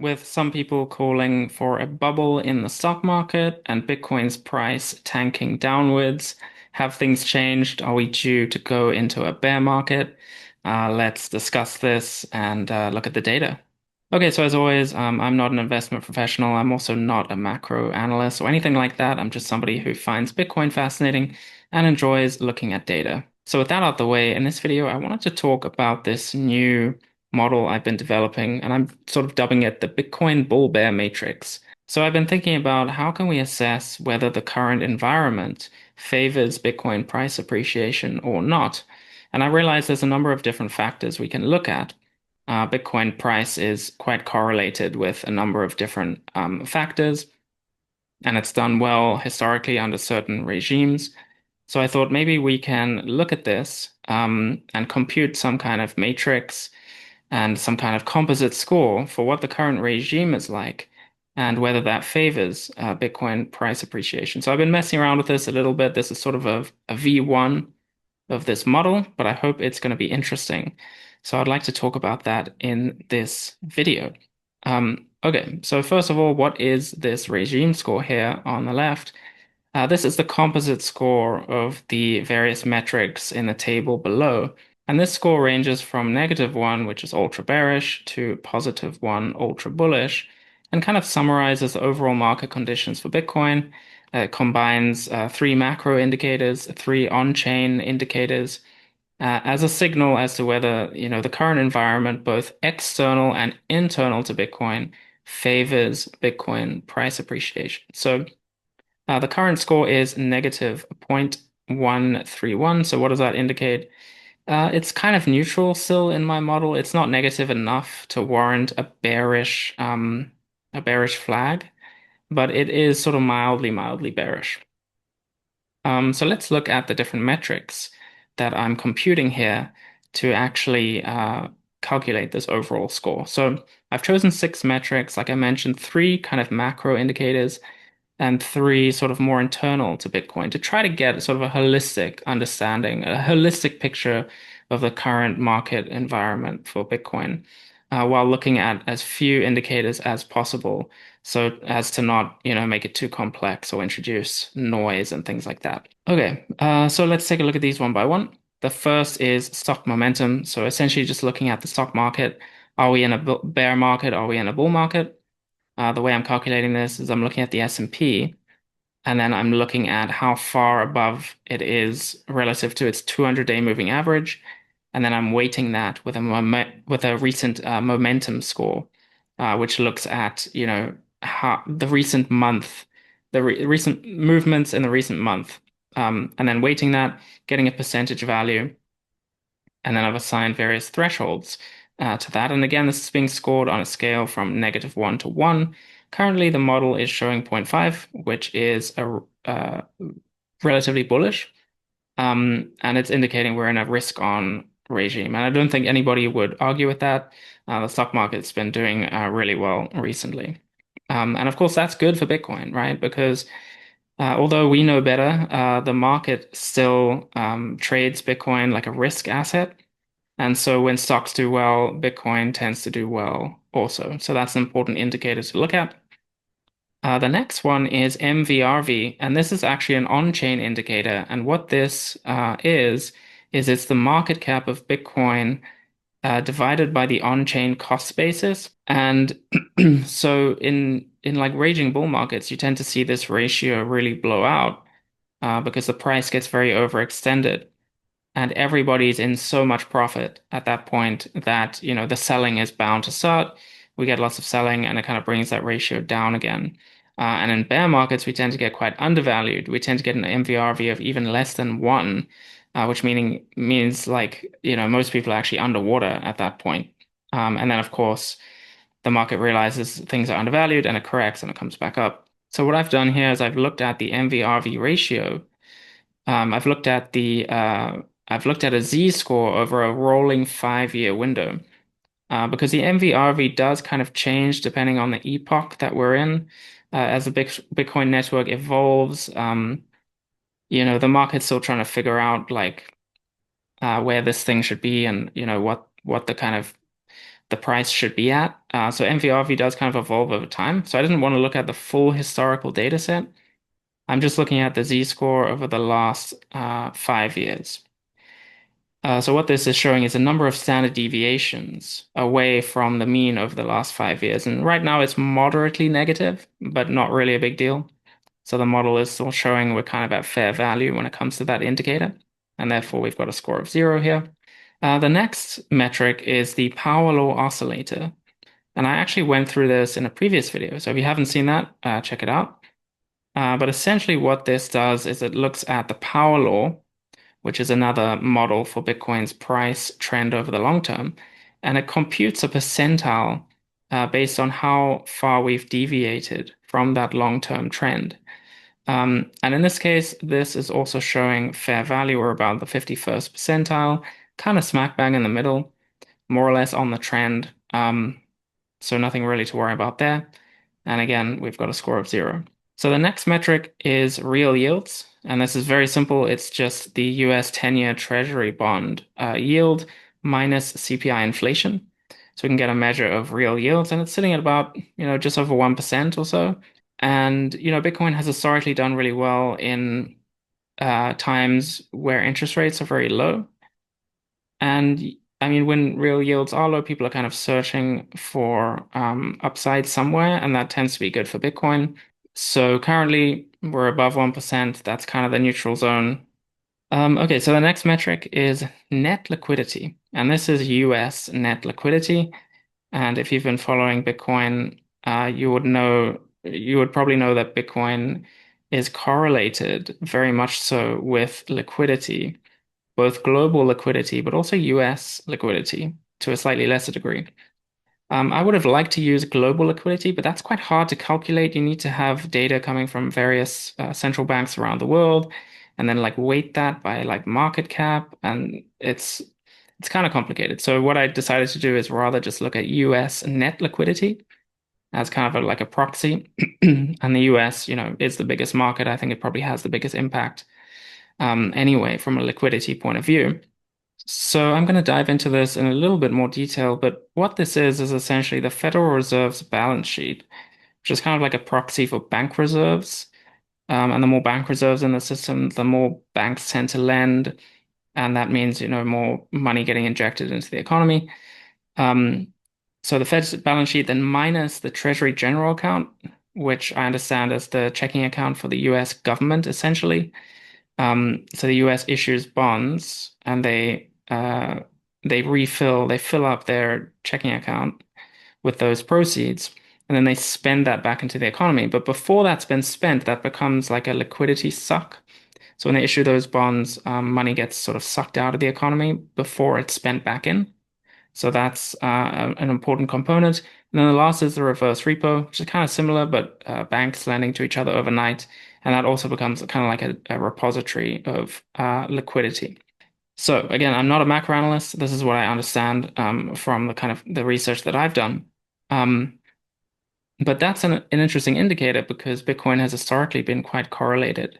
with some people calling for a bubble in the stock market and Bitcoin's price tanking downwards. Have things changed? Are we due to go into a bear market? Let's discuss this and look at the data. Okay, so as always, I'm not an investment professional. I'm also not a macro analyst or anything like that. I'm just somebody who finds Bitcoin fascinating and enjoys looking at data. So with that out the way, in this video, I wanted to talk about this new model I've been developing, and I'm sort of dubbing it the Bitcoin bull bear matrix. So I've been thinking about how can we assess whether the current environment favors Bitcoin price appreciation or not. And I realize there's a number of different factors we can look at. Bitcoin price is quite correlated with a number of different factors, and it's done well historically under certain regimes. So I thought maybe we can look at this and compute some kind of matrix and some kind of composite score for what the current regime is like and whether that favors Bitcoin price appreciation. So I've been messing around with this a little bit. This is sort of a V1 of this model, but I hope it's going to be interesting. So I'd like to talk about that in this video. Okay, so first of all, what is this regime score here on the left? This is the composite score of the various metrics in the table below. And this score ranges from -1, which is ultra bearish, to +1, ultra bullish, and kind of summarizes the overall market conditions for Bitcoin. It combines three macro indicators, three on-chain indicators, as a signal as to whether, the current environment, both external and internal to Bitcoin, favors Bitcoin price appreciation. So the current score is -0.131. So what does that indicate? It's kind of neutral still in my model. It's not negative enough to warrant a bearish flag, but it is sort of mildly bearish. So let's look at the different metrics that I'm computing here to actually calculate this overall score. So I've chosen six metrics, like I mentioned, three kind of macro indicators and three sort of more internal to Bitcoin to try to get sort of a holistic understanding, a holistic picture of the current market environment for Bitcoin, while looking at as few indicators as possible, so as to not, make it too complex or introduce noise and things like that. Okay, so let's take a look at these one by one. The first is stock momentum. So essentially just looking at the stock market. Are we in a bear market? Are we in a bull market? The way I'm calculating this is I'm looking at the S&P, and then I'm looking at how far above it is relative to its 200-day moving average, and then I'm weighting that with a recent momentum score, which looks at, how the recent month, the recent movements in the recent month, and then weighting that, getting a percentage value, and then I've assigned various thresholds to that. And again, this is being scored on a scale from -1 to 1. Currently, the model is showing zero point 0.5, which is a relatively bullish, and it's indicating we're in a risk-on regime. And I don't think anybody would argue with that. The stock market's been doing really well recently. And of course, that's good for Bitcoin, right? Because although we know better, the market still trades Bitcoin like a risk asset. And so when stocks do well, Bitcoin tends to do well also. So that's an important indicator to look at. The next one is MVRV, and this is actually an on-chain indicator. And what this is it's the market cap of Bitcoin divided by the on-chain cost basis. And so in like raging bull markets, you tend to see this ratio really blow out because the price gets very overextended and everybody's in so much profit at that point that, the selling is bound to start. We get lots of selling and it kind of brings that ratio down again. And in bear markets, we tend to get quite undervalued. We tend to get an MVRV of even less than one, which means like, most people are actually underwater at that point. And then of course, the market realizes things are undervalued and it corrects and it comes back up. So what I've done here is I've looked at the MVRV ratio. I've looked at a Z-score over a rolling 5-year window, because the MVRV does kind of change depending on the epoch that we're in. As the Bitcoin network evolves, the market's still trying to figure out like where this thing should be and what the kind of the price should be at. So MVRV does kind of evolve over time. So I didn't want to look at the full historical data set. I'm just looking at the Z-score over the last 5 years. So what this is showing is a number of standard deviations away from the mean over the last 5 years. And right now it's moderately negative, but not really a big deal. So the model is still showing we're kind of at fair value when it comes to that indicator. And therefore we've got a score of 0 here. The next metric is the power law oscillator. And I actually went through this in a previous video. So if you haven't seen that, check it out. But essentially what this does is it looks at the power law, which is another model for Bitcoin's price trend over the long term. And it computes a percentile based on how far we've deviated from that long-term trend. And in this case, this is also showing fair value or about the 51st percentile, kind of smack bang in the middle, more or less on the trend. So nothing really to worry about there. And again, we've got a score of 0. So the next metric is real yields. And this is very simple. It's just the US 10-year Treasury bond yield minus CPI inflation. So we can get a measure of real yields, and it's sitting at about, just over 1% or so. And, Bitcoin has historically done really well in times where interest rates are very low. And I mean, when real yields are low, people are kind of searching for upside somewhere, and that tends to be good for Bitcoin. So currently we're above 1%. That's kind of the neutral zone. Okay, so the next metric is net liquidity, and this is US net liquidity. And if you've been following Bitcoin, you would probably know that Bitcoin is correlated very much so with liquidity, both global liquidity, but also US liquidity to a slightly lesser degree. I would have liked to use global liquidity, but that's quite hard to calculate. You need to have data coming from various central banks around the world, and then like weight that by like market cap, and it's kind of complicated. So what I decided to do is rather just look at US net liquidity as kind of like a proxy, and the US, is the biggest market. I think it probably has the biggest impact, anyway, from a liquidity point of view. So I'm going to dive into this in a little bit more detail, but what this is essentially the Federal Reserve's balance sheet, which is kind of like a proxy for bank reserves. And the more bank reserves in the system, the more banks tend to lend, and that means, more money getting injected into the economy. Um, so the Fed's balance sheet then minus the Treasury General account, which I understand is the checking account for the US government, essentially. So the US issues bonds, and they fill up their checking account with those proceeds, and then they spend that back into the economy. But before that's been spent, that becomes like a liquidity suck. So when they issue those bonds, money gets sort of sucked out of the economy before it's spent back in. So that's an important component. And then the last is the reverse repo, which is kind of similar, but banks lending to each other overnight. And that also becomes kind of like a repository of liquidity. So again, I'm not a macro analyst. This is what I understand from the kind of the research that I've done. Um, but that's an interesting indicator because Bitcoin has historically been quite correlated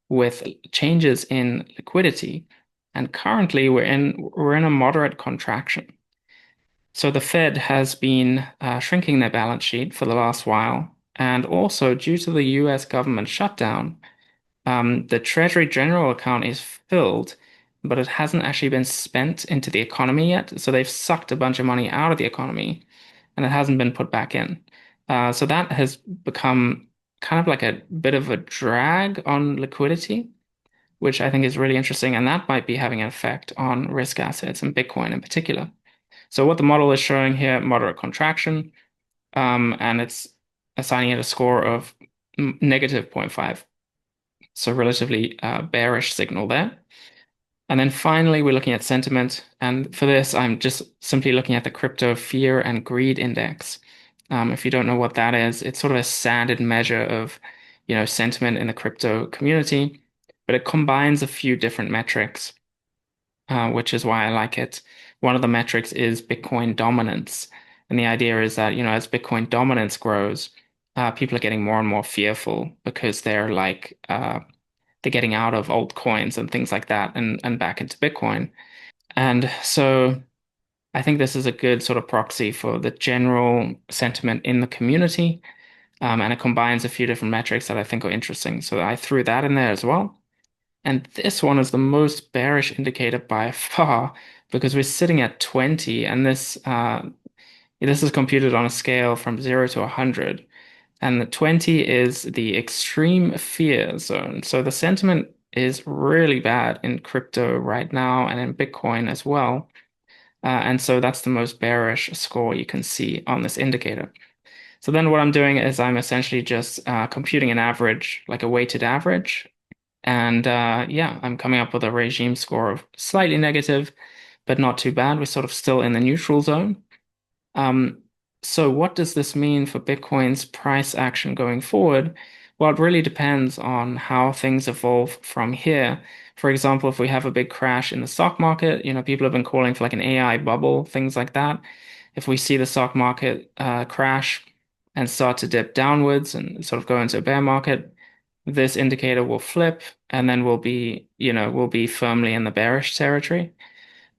with changes in liquidity. And currently we're in a moderate contraction. So the Fed has been shrinking their balance sheet for the last while. And also, due to the US government shutdown, the Treasury General account is filled, but it hasn't actually been spent into the economy yet. So they've sucked a bunch of money out of the economy and it hasn't been put back in. So that has become kind of like a bit of a drag on liquidity, which I think is really interesting. And that might be having an effect on risk assets and Bitcoin in particular. So what the model is showing here, moderate contraction, and it's assigning it a score of negative zero point 0.5. So relatively bearish signal there. And then finally, we're looking at sentiment. And for this, I'm just simply looking at the crypto fear and greed index. If you don't know what that is, it's sort of a standard measure of, sentiment in the crypto community, but it combines a few different metrics, which is why I like it. One of the metrics is Bitcoin dominance. And the idea is that, as Bitcoin dominance grows, people are getting more and more fearful because they're getting out of altcoins and things like that and back into Bitcoin. And so I think this is a good sort of proxy for the general sentiment in the community. And it combines a few different metrics that I think are interesting. So I threw that in there as well. And this one is the most bearish indicator by far because we're sitting at 20, and this is computed on a scale from 0 to 100. And the 20 is the extreme fear zone. So the sentiment is really bad in crypto right now and in Bitcoin as well. And so that's the most bearish score you can see on this indicator. So then what I'm doing is I'm essentially just computing an average, like a weighted average. And yeah, I'm coming up with a regime score of slightly negative, but not too bad. We're sort of still in the neutral zone. Um, so what does this mean for Bitcoin's price action going forward? Well, it really depends on how things evolve from here. For example, if we have a big crash in the stock market, people have been calling for like an AI bubble, things like that. If we see the stock market crash and start to dip downwards and sort of go into a bear market, this indicator will flip and then we'll be firmly in the bearish territory.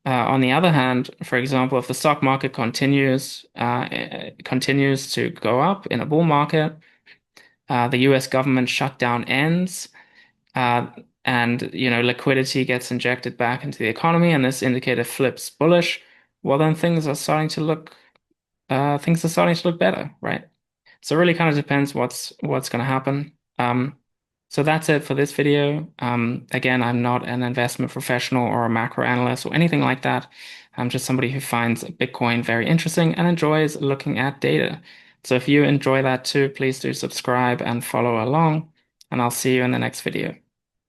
On the other hand, for example, if the stock market continues to go up in a bull market, the US government shutdown ends, uh, and liquidity gets injected back into the economy, and this indicator flips bullish, well then things are starting to look better, right? So it really kind of depends what's going to happen. So that's it for this video. Again, I'm not an investment professional or a macro analyst or anything like that. I'm just somebody who finds Bitcoin very interesting and enjoys looking at data. So if you enjoy that too, please do subscribe and follow along, and I'll see you in the next video.